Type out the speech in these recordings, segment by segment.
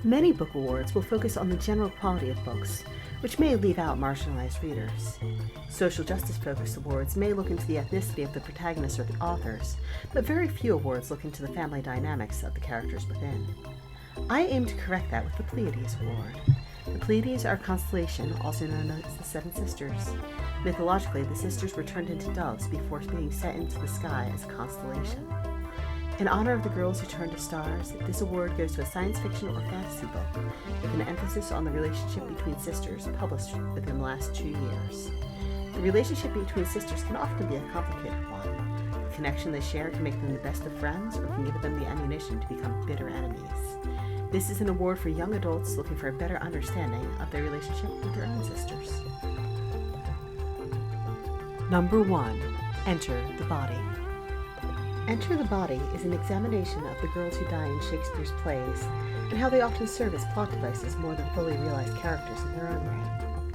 Many book awards will focus on the general quality of books, which may leave out marginalized readers. Social justice-focused awards may look into the ethnicity of the protagonists or the authors, but very few awards look into the family dynamics of the characters within. I aim to correct that with the Pleiades Award. The Pleiades are a constellation, also known as the Seven Sisters. Mythologically, the sisters were turned into doves before being set into the sky as a constellation. In honor of the girls who turned to stars, this award goes to a science fiction or fantasy book with an emphasis on the relationship between sisters published within the last 2 years. The relationship between sisters can often be a complicated one. The connection they share can make them the best of friends or can give them the ammunition to become bitter enemies. This is an award for young adults looking for a better understanding of their relationship with their own sisters. Number 1. Enter the Body. Enter the Body is an examination of the girls who die in Shakespeare's plays and how they often serve as plot devices more than fully realized characters in their own right.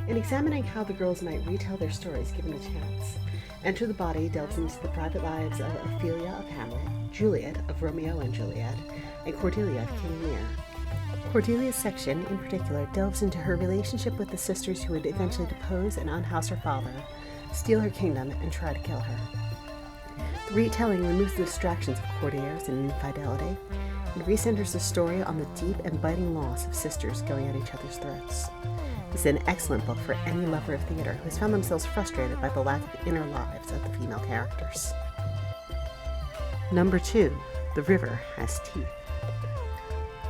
In examining how the girls might retell their stories given a chance, Enter the Body delves into the private lives of Ophelia of Hamlet, Juliet of Romeo and Juliet, and Cordelia of King Lear. Cordelia's section, in particular, delves into her relationship with the sisters who would eventually depose and unhouse her father, steal her kingdom, and try to kill her. The retelling removes the distractions of court airs and infidelity, and recenters the story on the deep and biting loss of sisters going at each other's throats. This is an excellent book for any lover of theater who has found themselves frustrated by the lack of inner lives of the female characters. Number 2. The River Has Teeth.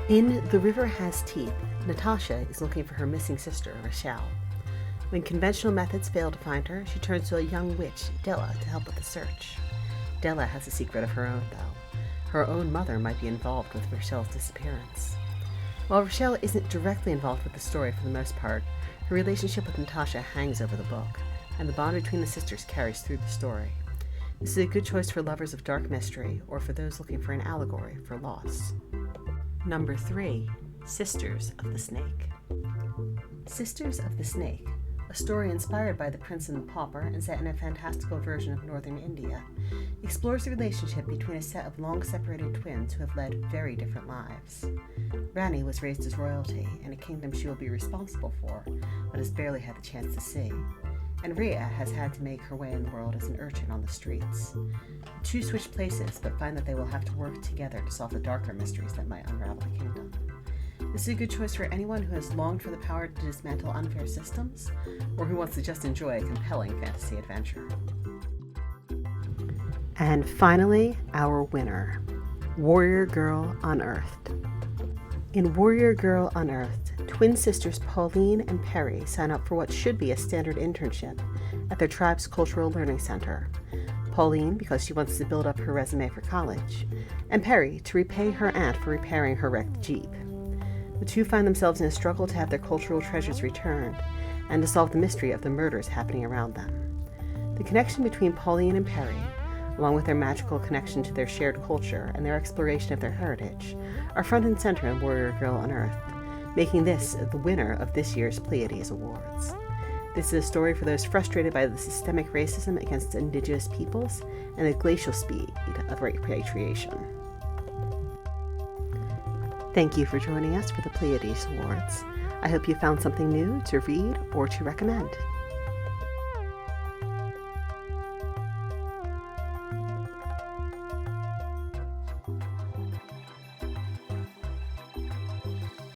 In The River Has Teeth, Natasha is looking for her missing sister, Rochelle. When conventional methods fail to find her, she turns to a young witch, Della, to help with the search. Della has a secret of her own, though. Her own mother might be involved with Rochelle's disappearance. While Rochelle isn't directly involved with the story for the most part, her relationship with Natasha hangs over the book, and the bond between the sisters carries through the story. This is a good choice for lovers of dark mystery or for those looking for an allegory for loss. Number 3. Sisters of the Snake. Sisters of the Snake, a story inspired by The Prince and the Pauper and set in a fantastical version of northern India, explores the relationship between a set of long-separated twins who have led very different lives. Rani was raised as royalty in a kingdom she will be responsible for, but has barely had the chance to see. And Rhea has had to make her way in the world as an urchin on the streets. The two switch places, but find that they will have to work together to solve the darker mysteries that might unravel the kingdom. This is a good choice for anyone who has longed for the power to dismantle unfair systems, or who wants to just enjoy a compelling fantasy adventure. And finally, our winner, Warrior Girl Unearthed. In Warrior Girl Unearthed, twin sisters Pauline and Perry sign up for what should be a standard internship at their tribe's cultural learning center. Pauline because she wants to build up her resume for college, and Perry to repay her aunt for repairing her wrecked Jeep. The two find themselves in a struggle to have their cultural treasures returned and to solve the mystery of the murders happening around them. The connection between Pauline and Perry, along with their magical connection to their shared culture and their exploration of their heritage, are front and center in Warrior Girl Unearthed, making this the winner of this year's Pleiades Awards. This is a story for those frustrated by the systemic racism against indigenous peoples and the glacial speed of repatriation. Thank you for joining us for the Pleiades Awards. I hope you found something new to read or to recommend.